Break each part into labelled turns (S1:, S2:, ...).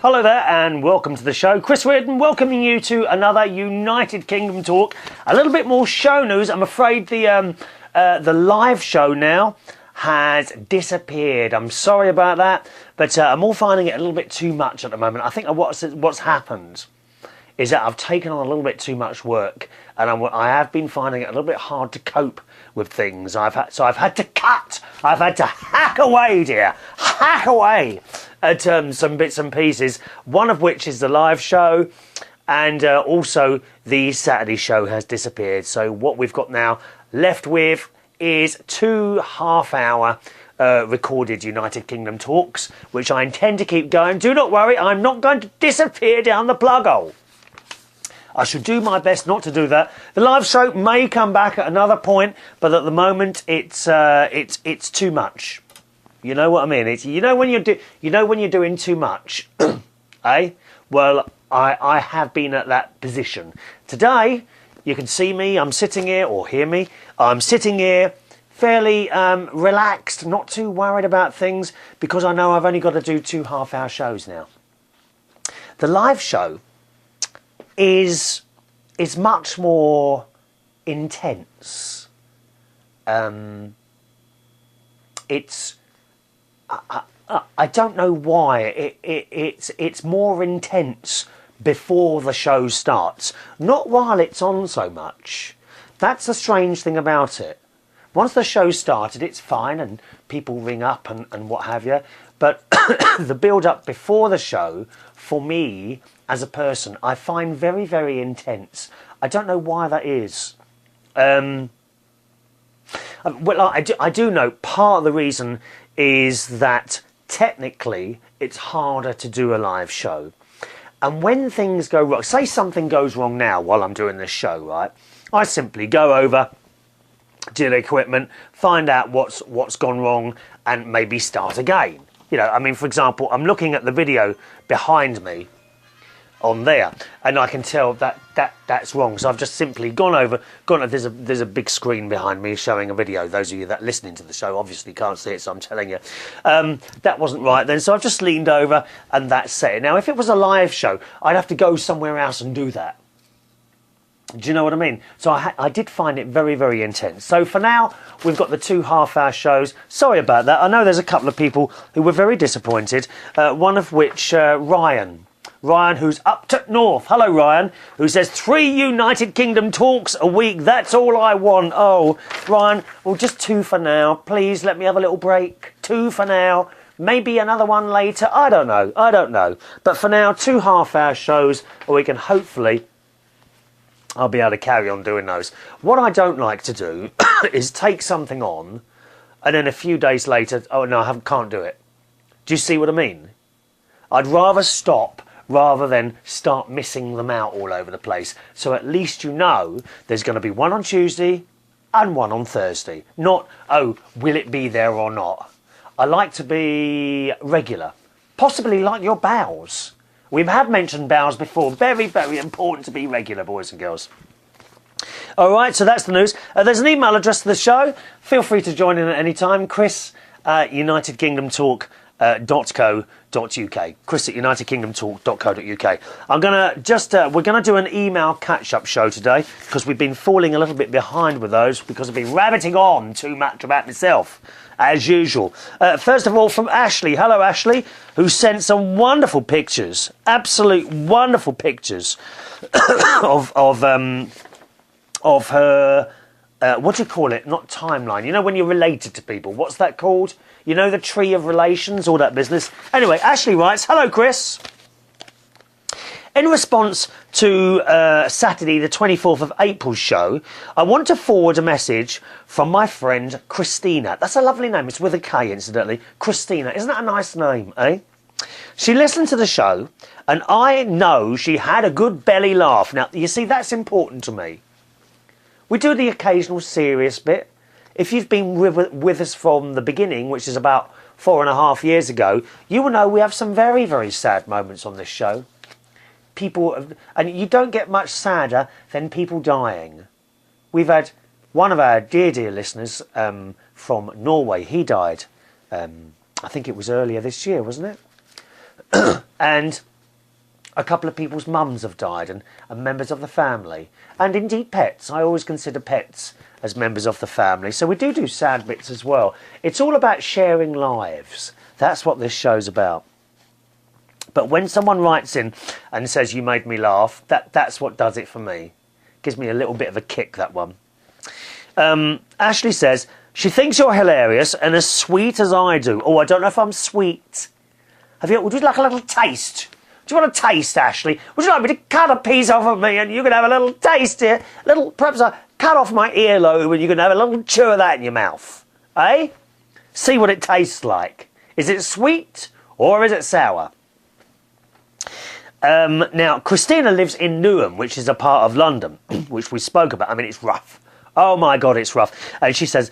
S1: Hello there and welcome to the show. Chris Reardon welcoming you to another United Kingdom talk. A little bit more show news. I'm afraid the live show now has disappeared. I'm sorry about that, but I'm all finding it a little bit too much at the moment. I think what's happened is that I've taken on a little bit too much work, and I have been finding it a little bit hard to cope with things. I've had to cut. I've had to hack away, dear. Hack away at some bits and pieces, one of which is the live show, and also the Saturday show has disappeared. So what we've got now left with is 2 half-hour recorded United Kingdom talks, which I intend to keep going. Do not worry, I'm not going to disappear down the plug hole. I should do my best not to do that. The live show may come back at another point, but at the moment it's too much. You know what I mean? It's when you're doing too much, eh? Well, I have been at that position. Today, you can see me. I'm sitting here, or hear me. I'm sitting here, fairly relaxed, not too worried about things, because I know I've only got to do 2 half-hour shows now. The live show is much more intense. I don't know why it's more intense before the show starts, not while it's on so much. That's the strange thing about it. Once the show started, it's fine and people ring up and what have you, but the build up before the show, for me as a person, I find very, very intense. I don't know why that is. Well, I do know part of the reason is that technically it's harder to do a live show. And when things go wrong, say something goes wrong now while I'm doing this show, right? I simply go over, do the equipment, find out what's gone wrong, and maybe start again. You know, I mean, for example, I'm looking at the video behind me on there, and I can tell that's wrong. So I've just simply gone over. There's a big screen behind me showing a video. Those of you that are listening to the show obviously can't see it, so I'm telling you that wasn't right then. So I've just leaned over and that's it. Now, if it was a live show, I'd have to go somewhere else and do that. Do you know what I mean? So I did find it very, very intense. So for now, we've got the 2 half-hour shows. Sorry about that. I know there's a couple of people who were very disappointed. One of which, Ryan, who's up to north. Hello, Ryan, who says 3 United Kingdom talks a week. That's all I want. Oh, Ryan, well, just 2 for now. Please let me have a little break. 2 for now. Maybe another one later. I don't know. But for now, 2 half-hour shows, or we can hopefully, I'll be able to carry on doing those. What I don't like to do is take something on, and then a few days later, oh no, can't do it. Do you see what I mean? I'd rather stop rather than start missing them out all over the place. So at least you know there's going to be one on Tuesday and one on Thursday. Not, oh, will it be there or not? I like to be regular. Possibly like your bowels. We have mentioned bowels before. Very, very important to be regular, boys and girls. All right, so that's the news. There's an email address to the show. Feel free to join in at any time. Chris at unitedkingdomtalk.co.uk. Chris at unitedkingdomtalk.co.uk. We're gonna do an email catch-up show today because we've been falling a little bit behind with those because I've been rabbiting on too much about myself, as usual. First of all, from Ashley. Hello, Ashley, who sent some wonderful pictures, absolute wonderful pictures of her. What do you call it? Not timeline. You know when you're related to people. What's that called? You know, the tree of relations, all that business. Anyway, Ashley writes, hello, Chris. In response to Saturday, the 24th of April show, I want to forward a message from my friend Christina. That's a lovely name. It's with a K, incidentally. Christina. Isn't that a nice name, eh? She listened to the show, and I know she had a good belly laugh. Now, you see, that's important to me. We do the occasional serious bit. If you've been with us from the beginning, which is about 4.5 years ago, you will know we have some very, very sad moments on this show. And you don't get much sadder than people dying. We've had one of our dear listeners from Norway. He died, I think it was earlier this year, wasn't it? And a couple of people's mums have died and members of the family. And indeed pets. I always consider pets as members of the family. So we do sad bits as well. It's all about sharing lives. That's what this show's about. But when someone writes in and says, you made me laugh, that's what does it for me. Gives me a little bit of a kick, that one. Ashley says, she thinks you're hilarious and as sweet as I do. Oh, I don't know if I'm sweet. Would you like a little taste? Do you want a taste, Ashley? Would you like me to cut a piece off of me and you can have a little taste here? Perhaps I cut off my earlobe and you can have a little chew of that in your mouth. Eh? See what it tastes like. Is it sweet or is it sour? Now, Christina lives in Newham, which is a part of London, which we spoke about. I mean, it's rough. Oh, my God, it's rough. And she says,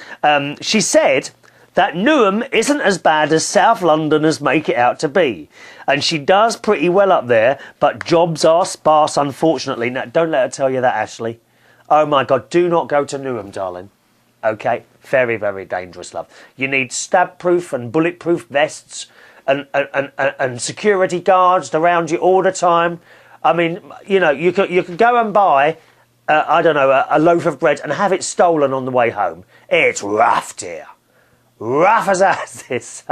S1: she said that Newham isn't as bad as South Londoners make it out to be. And she does pretty well up there, but jobs are sparse, unfortunately. Now, don't let her tell you that, Ashley. Oh, my God, do not go to Newham, darling. OK? Very, very dangerous, love. You need stab-proof and bulletproof vests and security guards around you all the time. I mean, you know, you could go and buy, I don't know, a loaf of bread and have it stolen on the way home. It's rough, dear. Rough as this.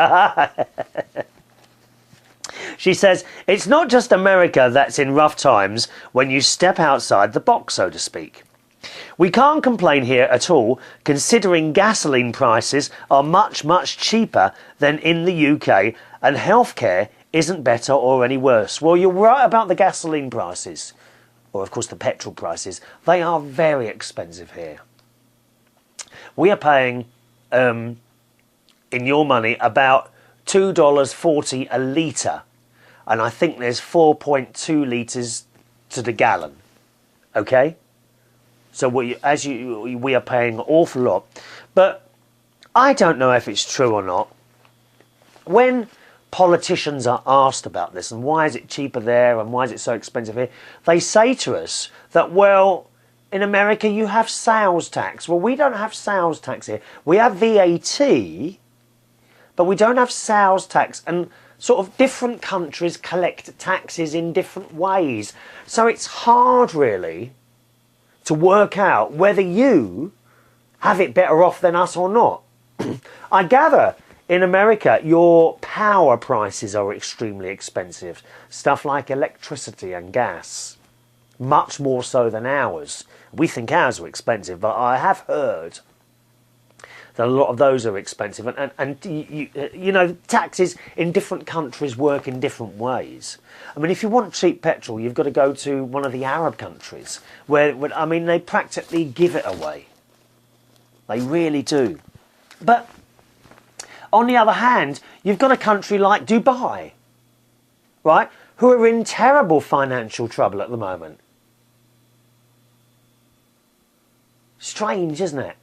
S1: She says, it's not just America that's in rough times when you step outside the box, so to speak. We can't complain here at all, considering gasoline prices are much, much cheaper than in the UK, and healthcare isn't better or any worse. Well, you're right about the gasoline prices, or of course the petrol prices. They are very expensive here. We are paying, in your money, about $2.40 a litre, and I think there's 4.2 litres to the gallon. Okay? So we are paying an awful lot. But I don't know if it's true or not. When politicians are asked about this and why is it cheaper there and why is it so expensive here, they say to us that, well, in America you have sales tax. Well, we don't have sales tax here. We have VAT, but we don't have sales tax. And sort of different countries collect taxes in different ways. So it's hard, really, to work out whether you have it better off than us or not. I gather in America your power prices are extremely expensive. Stuff like electricity and gas. Much more so than ours. We think ours are expensive, but I have heard that a lot of those are expensive. And you know, taxes in different countries work in different ways. I mean, if you want cheap petrol, you've got to go to one of the Arab countries where I mean, they practically give it away. They really do. But on the other hand, you've got a country like Dubai, right, who are in terrible financial trouble at the moment. Strange, isn't it?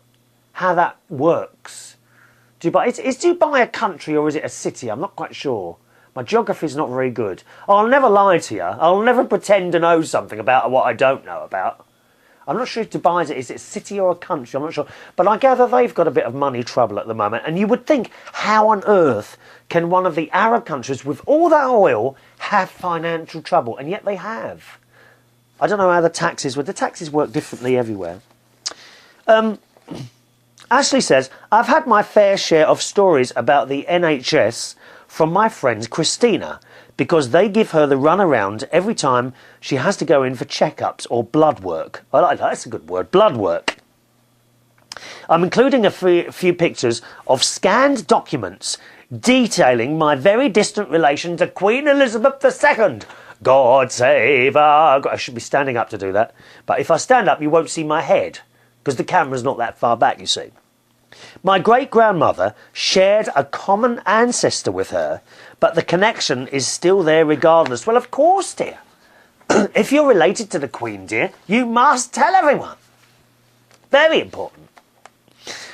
S1: How that works. Dubai. Is Dubai a country or is it a city? I'm not quite sure. My geography's not very good. I'll never lie to you. I'll never pretend to know something about what I don't know about. I'm not sure if Dubai is it a city or a country. I'm not sure. But I gather they've got a bit of money trouble at the moment. And you would think, how on earth can one of the Arab countries with all that oil have financial trouble? And yet they have. I don't know how the taxes work. The taxes work differently everywhere. Ashley says, I've had my fair share of stories about the NHS from my friend Christina, because they give her the runaround every time she has to go in for checkups or blood work. I like that, that's a good word, blood work. I'm including a few pictures of scanned documents detailing my very distant relation to Queen Elizabeth II. God save her. I should be standing up to do that. But if I stand up, you won't see my head, because the camera's not that far back, you see. My great-grandmother shared a common ancestor with her, but the connection is still there regardless. Well, of course, dear. If you're related to the Queen, dear, you must tell everyone. Very important.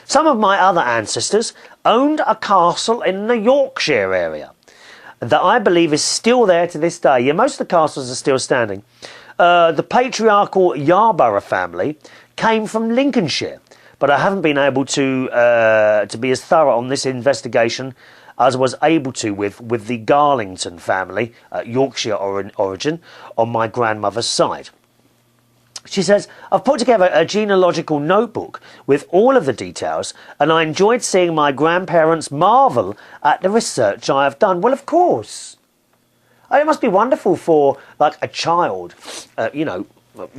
S1: Some of my other ancestors owned a castle in the Yorkshire area that I believe is still there to this day. Yeah, most of the castles are still standing. The patriarchal Yarborough family came from Lincolnshire, but I haven't been able to be as thorough on this investigation as I was able to with the Garlington family, Yorkshire origin, on my grandmother's side. She says, I've put together a genealogical notebook with all of the details, and I enjoyed seeing my grandparents marvel at the research I have done. Well, of course. It must be wonderful for, like, a child,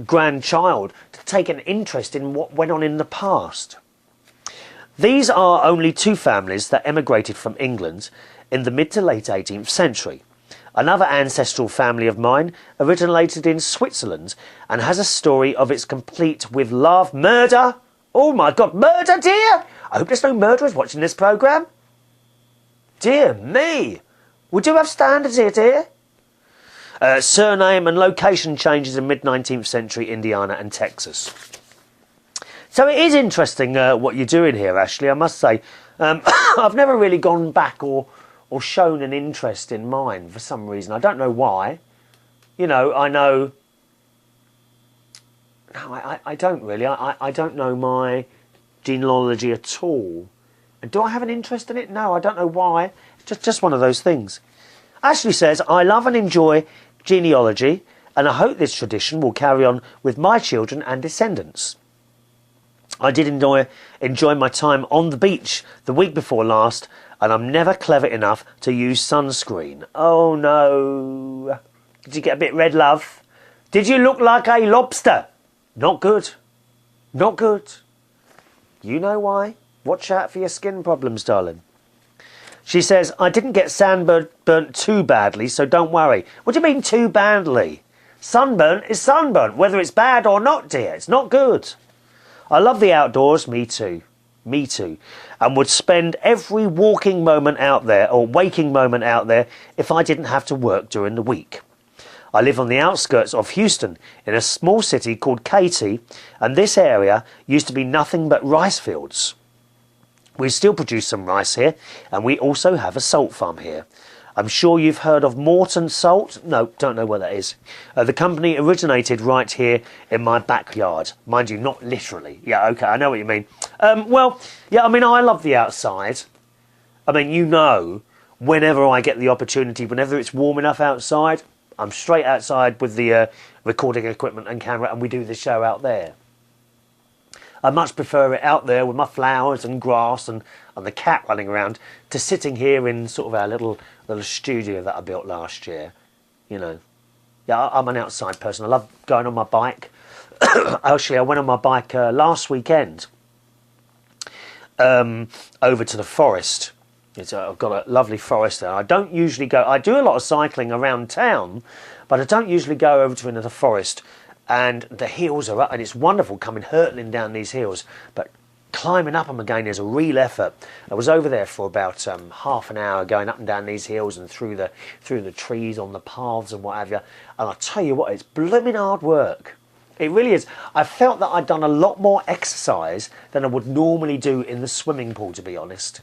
S1: grandchild, to take an interest in what went on in the past. These are only two families that emigrated from England in the mid to late 18th century. Another ancestral family of mine originated in Switzerland and has a story of its complete with love. Murder? Oh my God, murder, dear? I hope there's no murderers watching this programme. Dear me. We do have standards here, dear. Surname and location changes in mid-19th century Indiana and Texas. So it is interesting what you're doing here, Ashley, I must say. I've never really gone back or shown an interest in mine for some reason. I don't know why. You know, I know... No, I don't really. I don't know my genealogy at all. And do I have an interest in it? No, I don't know why. It's just one of those things. Ashley says, I love and enjoy genealogy, and I hope this tradition will carry on with my children and descendants. I did enjoy my time on the beach the week before last, and I'm never clever enough to use sunscreen. Oh no. Did you get a bit red, love? Did you look like a lobster? Not good. Not good. You know why. Watch out for your skin problems, darling. She says, I didn't get sunburnt too badly, so don't worry. What do you mean too badly? Sunburnt is sunburnt, whether it's bad or not, dear. It's not good. I love the outdoors. Me too. Me too. And would spend every waking moment out there or waking moment out there if I didn't have to work during the week. I live on the outskirts of Houston in a small city called Katy, and this area used to be nothing but rice fields. We still produce some rice here, and we also have a salt farm here. I'm sure you've heard of Morton Salt. No, don't know what that is. The company originated right here in my backyard. Mind you, not literally. Yeah, okay, I know what you mean. Well, yeah, I mean, I love the outside. I mean, you know, whenever I get the opportunity, whenever it's warm enough outside, I'm straight outside with the recording equipment and camera, and we do the show out there. I much prefer it out there with my flowers and grass and the cat running around to sitting here in sort of our little studio that I built last year. You know, yeah, I'm an outside person. I love going on my bike. Actually, I went on my bike last weekend over to the forest. I've got a lovely forest there. I don't usually go. I do a lot of cycling around town, but I don't usually go over to another forest. And the hills are up, and it's wonderful coming hurtling down these hills, but climbing up them again is a real effort. I was over there for about half an hour going up and down these hills and through the trees on the paths and what have you, and I tell you what, it's blooming hard work. It really is. I felt that I'd done a lot more exercise than I would normally do in the swimming pool, to be honest.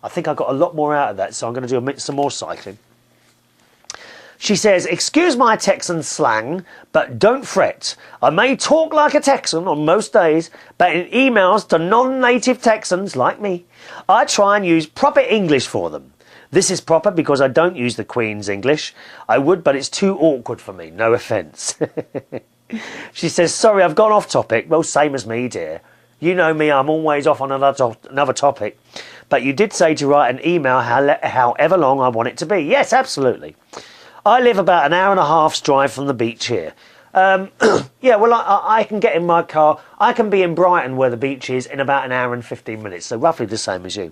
S1: I think I got a lot more out of that, so I'm going to do some more cycling. She says, excuse my Texan slang, but don't fret. I may talk like a Texan on most days, but in emails to non-native Texans like me, I try and use proper English for them. This is proper because I don't use the Queen's English. I would, but it's too awkward for me. No offence. She says, sorry, I've gone off topic. Well, same as me, dear. You know me, I'm always off on another topic. But you did say to write an email however long I want it to be. Yes, absolutely. I live about an hour and a half's drive from the beach here. Yeah, well, I can get in my car. I can be in Brighton, where the beach is, in about an hour and 15 minutes, so roughly the same as you.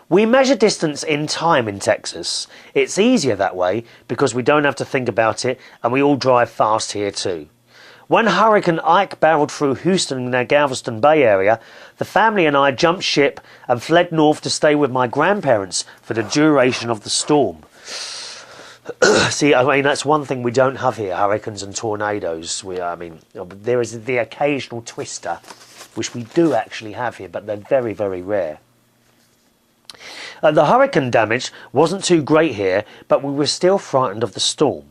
S1: We measure distance in time in Texas. It's easier that way because we don't have to think about it, and we all drive fast here too. When Hurricane Ike barreled through Houston in the Galveston Bay area, the family and I jumped ship and fled north to stay with my grandparents for the duration of the storm. See, I mean, that's one thing we don't have here, hurricanes and tornadoes. I mean, there is the occasional twister, which we do actually have here, but they're very, very rare. The hurricane damage wasn't too great here, but we were still frightened of the storm.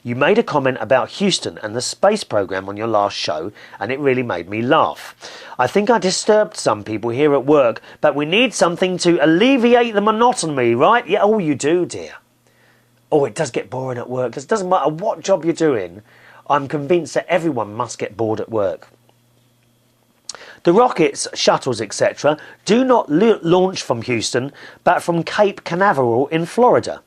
S1: You made a comment about Houston and the space program on your last show, and it really made me laugh. I think I disturbed some people here at work, but we need something to alleviate the monotony, right? Yeah, oh, you do, dear. Oh, it does get boring at work. It doesn't matter what job you're doing. I'm convinced that everyone must get bored at work. The rockets, shuttles, etc. do not launch from Houston, but from Cape Canaveral in Florida.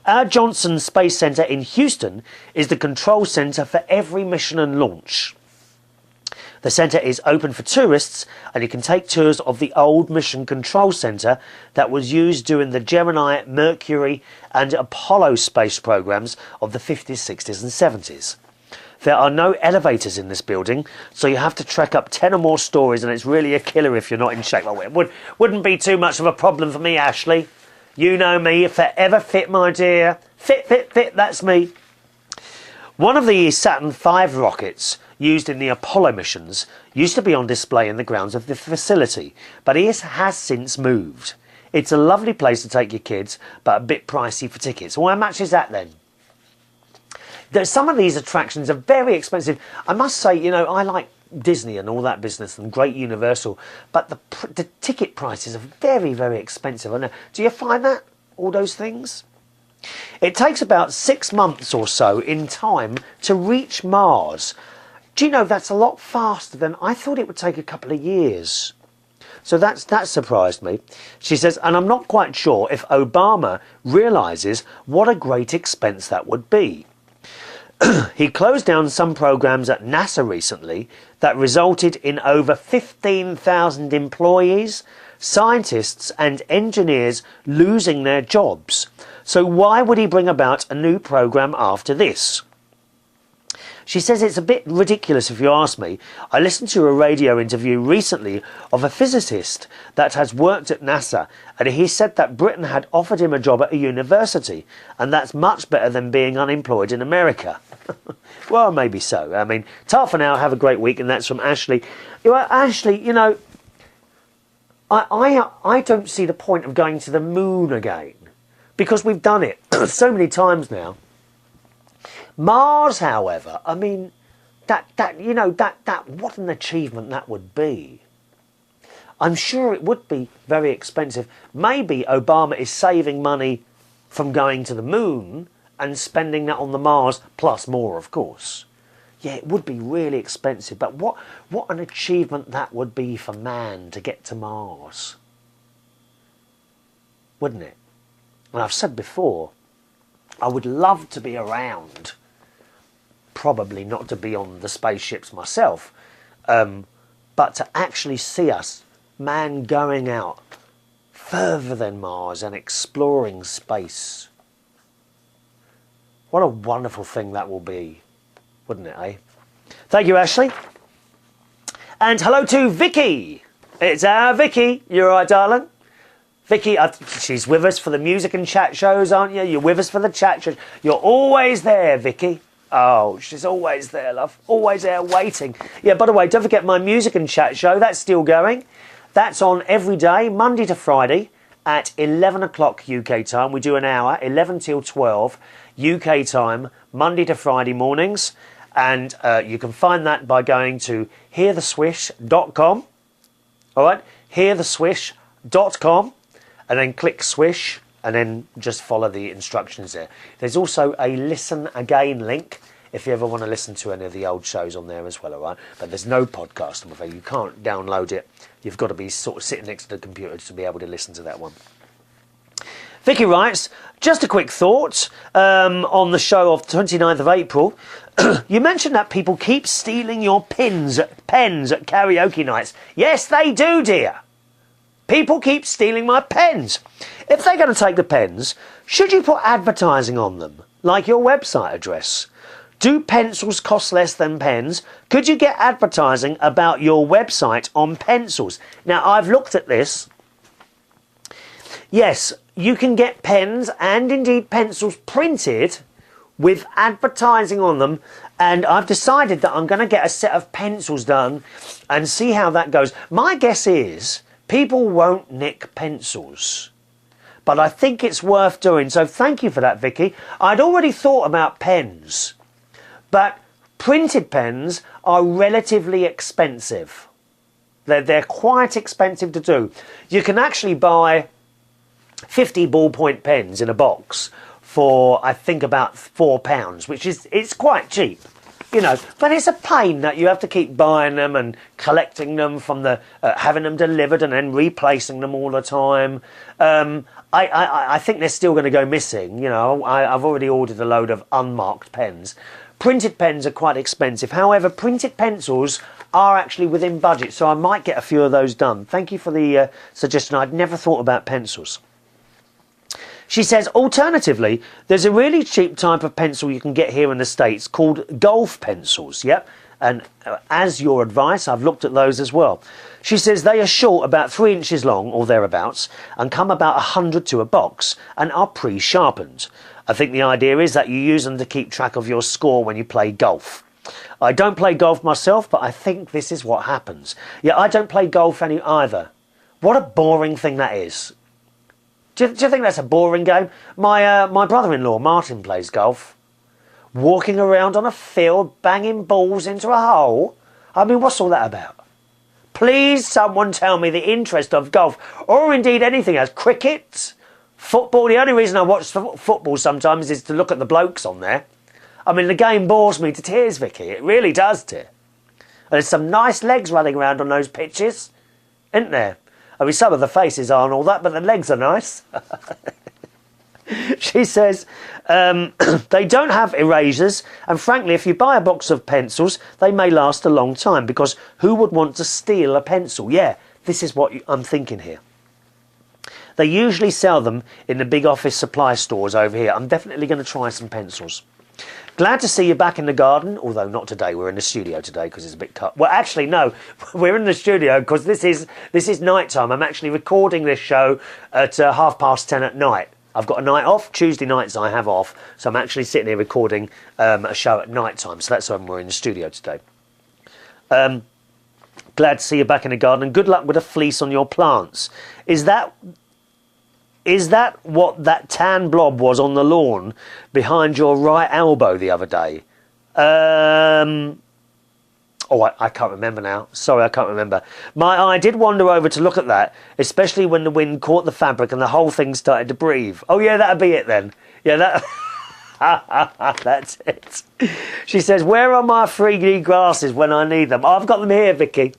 S1: Our Johnson Space Center in Houston is the control center for every mission and launch. The center is open for tourists, and you can take tours of the old mission control center that was used during the Gemini, Mercury and Apollo space programs of the 50s, 60s and 70s. There are no elevators in this building, so you have to trek up 10 or more stories, and it's really a killer if you're not in shape. Well, it wouldn't be too much of a problem for me, Ashley. You know me, forever fit, my dear. Fit, that's me. One of the Saturn V rockets used in the Apollo missions used to be on display in the grounds of the facility, but it has since moved. It's a lovely place to take your kids, but a bit pricey for tickets. Well, how much is that then? Some of these attractions are very expensive. I must say, you know, I like Disney and all that business and great Universal, but the ticket prices are very, very expensive. I know. Do you find that, all those things? It takes about 6 months or so in time to reach Mars. Do you know, that's a lot faster than I thought it would take a couple of years. So that surprised me. She says, and I'm not quite sure if Obama realises what a great expense that would be. He closed down some programs at NASA recently that resulted in over 15,000 employees, scientists and engineers losing their jobs. So why would he bring about a new program after this? She says it's a bit ridiculous if you ask me. I listened to a radio interview recently of a physicist that has worked at NASA, and he said that Britain had offered him a job at a university, and that's much better than being unemployed in America. Well, maybe so. I mean, ta for now, have a great week, and that's from Ashley. Well, Ashley, you know, I don't see the point of going to the moon again, because we've done it so many times now. Mars, however, I mean, that what an achievement that would be. I'm sure it would be very expensive. Maybe Obama is saving money from going to the moon and spending that on the Mars, plus more, of course. Yeah, it would be really expensive, but what an achievement that would be for man to get to Mars. Wouldn't it? And I've said before, I would love to be around. Probably not to be on the spaceships myself, but to actually see us, man, going out further than Mars and exploring space. What a wonderful thing that will be, wouldn't it, eh? Thank you, Ashley. And hello to Vicky. It's our Vicky. You all right, darling? Vicky, she's with us for the music and chat shows, aren't you? You're with us for the chat shows. You're always there, Vicky. Oh, she's always there, love. Always there waiting. Yeah, by the way, don't forget my music and chat show. That's still going. That's on every day, Monday to Friday at 11 o'clock UK time. We do an hour, 11 till 12 UK time, Monday to Friday mornings. And you can find that by going to heartheswish.com. All right, heartheswish.com. And then click swish, and then just follow the instructions there. There's also a listen again link if you ever want to listen to any of the old shows on there as well, all right? But there's no podcast, I'm afraid. You can't download it. You've got to be sort of sitting next to the computer to be able to listen to that one. Vicky writes, just a quick thought on the show of 29th of April. You mentioned that people keep stealing your pens at karaoke nights. Yes, they do, dear. People keep stealing my pens. If they're going to take the pens, should you put advertising on them, like your website address? Do pencils cost less than pens? Could you get advertising about your website on pencils? Now, I've looked at this. Yes, you can get pens and indeed pencils printed with advertising on them, and I've decided that I'm going to get a set of pencils done and see how that goes. My guess is people won't nick pencils, but I think it's worth doing. So thank you for that, Vicky. I'd already thought about pens, but printed pens are relatively expensive. They're quite expensive to do. You can actually buy 50 ballpoint pens in a box for, I think, about £4, which is, it's quite cheap, you know, but it's a pain that you have to keep buying them and collecting them from the, having them delivered and then replacing them all the time. I think they're still going to go missing, you know. I've already ordered a load of unmarked pens. Printed pens are quite expensive. However, printed pencils are actually within budget, so I might get a few of those done. Thank you for the suggestion. I'd never thought about pencils. She says, alternatively, there's a really cheap type of pencil you can get here in the States called golf pencils. Yep. And as your advice, I've looked at those as well. She says they are short, about 3 inches long or thereabouts, and come about 100 to a box and are pre-sharpened. I think the idea is that you use them to keep track of your score when you play golf. I don't play golf myself, but I think this is what happens. Yeah, I don't play golf either. What a boring thing that is. Do you think that's a boring game? My brother-in-law, Martin, plays golf. Walking around on a field, banging balls into a hole. I mean, what's all that about? Please, someone tell me the interest of golf, or indeed anything else. Cricket, football. The only reason I watch football sometimes is to look at the blokes on there. I mean, the game bores me to tears, Vicky. It really does, dear. And there's some nice legs running around on those pitches, isn't there? I mean, some of the faces aren't all that, but the legs are nice. She says, they don't have erasers, and frankly, if you buy a box of pencils, they may last a long time, because who would want to steal a pencil? Yeah, this is what I'm thinking here. They usually sell them in the big office supply stores over here. I'm definitely going to try some pencils. Glad to see you back in the garden, although not today. We're in the studio today because it's a bit cut. Well, actually, no, we're in the studio because this is night time. I'm actually recording this show at 10:30 at night. I've got a night off. Tuesday nights I have off, so I'm actually sitting here recording a show at night time. So that's when we're in the studio today. Glad to see you back in the garden, and good luck with the fleece on your plants. Is that what that tan blob was on the lawn behind your right elbow the other day? I can't remember now. Sorry, I can't remember. My eye did wander over to look at that, especially when the wind caught the fabric and the whole thing started to breathe. Oh, yeah, that'd be it then. Yeah, that's it. She says, where are my 3D glasses when I need them? Oh, I've got them here, Vicky.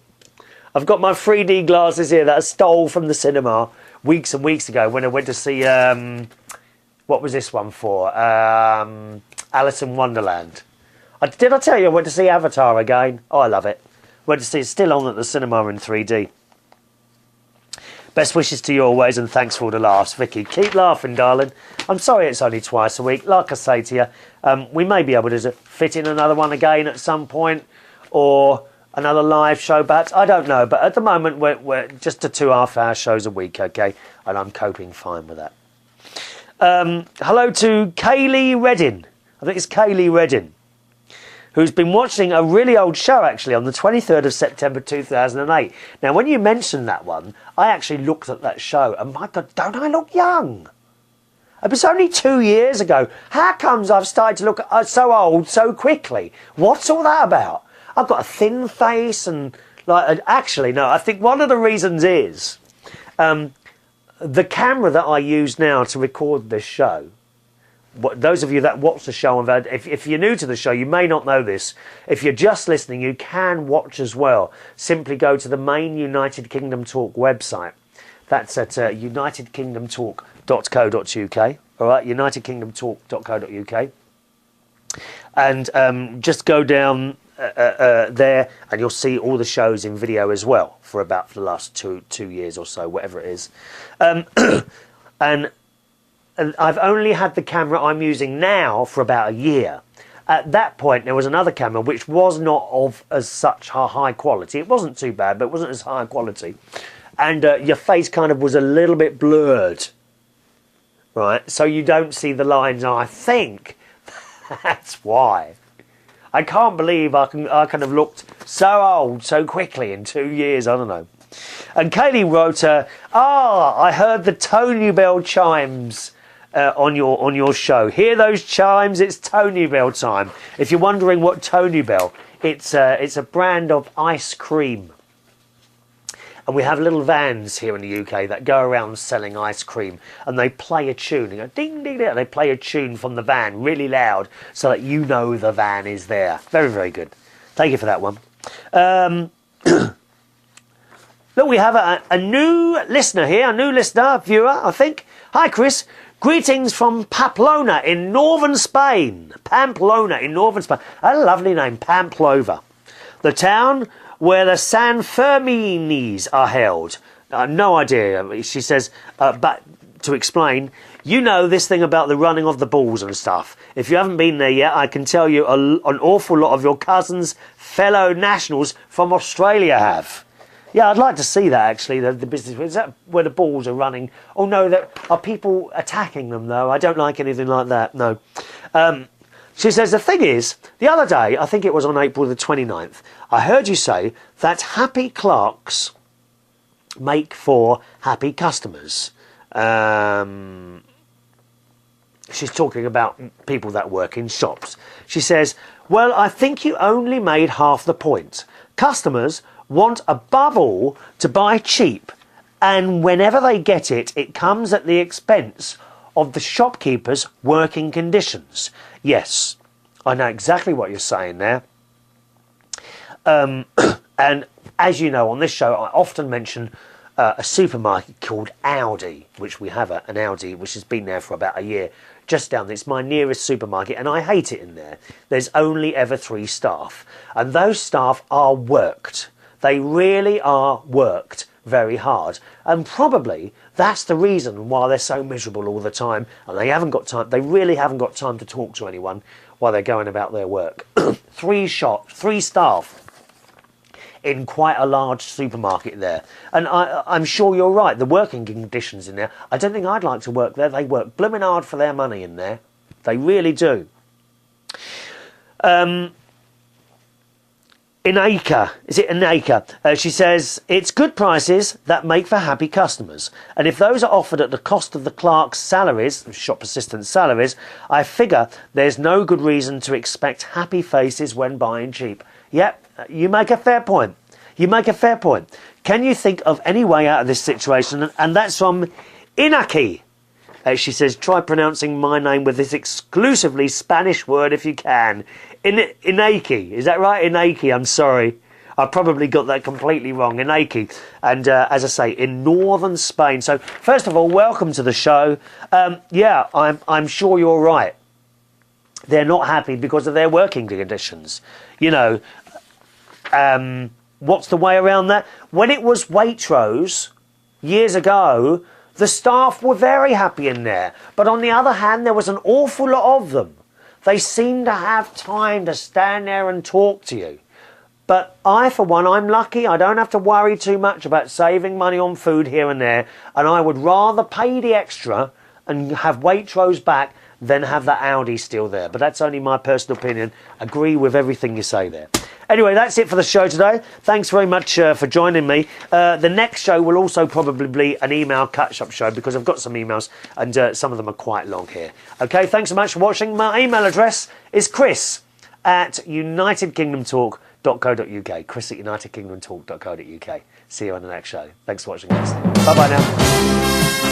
S1: I've got my 3D glasses here that I stole from the cinema weeks and weeks ago when I went to see, what was this one for? Alice in Wonderland. Did I tell you I went to see Avatar again? Oh, I love it. Went to see it, still on at the cinema in 3D. Best wishes to you always, and thanks for all the laughs, Vicky. Keep laughing, darling. I'm sorry it's only twice a week. Like I say to you, we may be able to fit in another one again at some point, or another live show, perhaps. I don't know, but at the moment we're just to 2 half-hour shows a week, okay? And I'm coping fine with that. Hello to Kaylee Reardon. I think it's Kaylee Reardon, who's been watching a really old show, actually, on the 23rd of September 2008. Now, when you mentioned that one, I actually looked at that show, and my God, don't I look young? It was only 2 years ago. How comes I've started to look so old so quickly? What's all that about? I've got a thin face and, like, actually, no, I think one of the reasons is the camera that I use now to record this show. Those of you that watch the show, if you're new to the show, you may not know this. If you're just listening, you can watch as well. Simply go to the main United Kingdom Talk website. That's at unitedkingdomtalk.co.uk. All right, unitedkingdomtalk.co.uk. And just go down there, and you'll see all the shows in video as well for about the last two years or so, whatever it is. And I've only had the camera I'm using now for about a year. At that point, there was another camera which was not of as such high quality. It wasn't too bad, but it wasn't as high quality. And your face kind of was a little bit blurred, right? So you don't see the lines, and I think that's why. I can't believe I can have looked so old so quickly in 2 years. I don't know. And Kaylee wrote, I heard the Tony Bell chimes on your show. Hear those chimes? It's Tony Bell time. If you're wondering what Tony Bell, it's a brand of ice cream. And we have little vans here in the UK that go around selling ice cream, and they play a tune. They go ding, ding, ding. They play a tune from the van really loud so that you know the van is there. Very, very good. Thank you for that one. Look, we have a new listener here, viewer, I think. Hi, Chris. Greetings from Pamplona in northern Spain. Pamplona in northern Spain. A lovely name, Pamplona. The town where the San Ferminis are held. No idea. She says, but to explain, you know this thing about the running of the bulls and stuff. If you haven't been there yet, I can tell you an awful lot of your cousins, fellow nationals from Australia have. Yeah, I'd like to see that, actually, the business. Is that where the bulls are running? Oh, no, are people attacking them, though? I don't like anything like that, no. She says, the thing is, the other day, I think it was on April the 29th, I heard you say that happy clerks make for happy customers. She's talking about people that work in shops. She says, well, I think you only made half the point. Customers want above all to buy cheap, and whenever they get it, it comes at the expense of the shopkeeper's working conditions. Yes, I know exactly what you're saying there. And as you know, on this show, I often mention a supermarket called Aldi, which we have an Aldi, which has been there for about a year, just down there. It's my nearest supermarket, and I hate it in there. There's only ever 3 staff, and those staff are worked. They really are worked very hard, and probably that's the reason why they're so miserable all the time, and they really haven't got time to talk to anyone while they're going about their work. 3 staff in quite a large supermarket there, and I'm sure you're right, the working conditions in there, I don't think I'd like to work there. They work blooming hard for their money in there, they really do. Inaka, is it Inaka? She says, it's good prices that make for happy customers. And if those are offered at the cost of the clerk's salaries, shop assistant's salaries, I figure there's no good reason to expect happy faces when buying cheap. Yep, you make a fair point. Can you think of any way out of this situation? And that's from Inaki. She says, try pronouncing my name with this exclusively Spanish word if you can. Inaki, is that right? Inaki, I'm sorry. I probably got that completely wrong. Inaki. And as I say, in northern Spain. So, first of all, welcome to the show. Yeah, I'm sure you're right. They're not happy because of their working conditions. You know, what's the way around that? When it was Waitrose, years ago, the staff were very happy in there. But on the other hand, there was an awful lot of them. They seemed to have time to stand there and talk to you. But I, for one, I'm lucky. I don't have to worry too much about saving money on food here and there. And I would rather pay the extra and have Waitrose back than have that Aldi still there. But that's only my personal opinion. Agree with everything you say there. Anyway, that's it for the show today. Thanks very much for joining me. The next show will also probably be an email catch-up show because I've got some emails and some of them are quite long here. Okay, thanks so much for watching. My email address is chris@unitedkingdomtalk.co.uk. chris@unitedkingdomtalk.co.uk. See you on the next show. Thanks for watching, guys. Bye-bye now.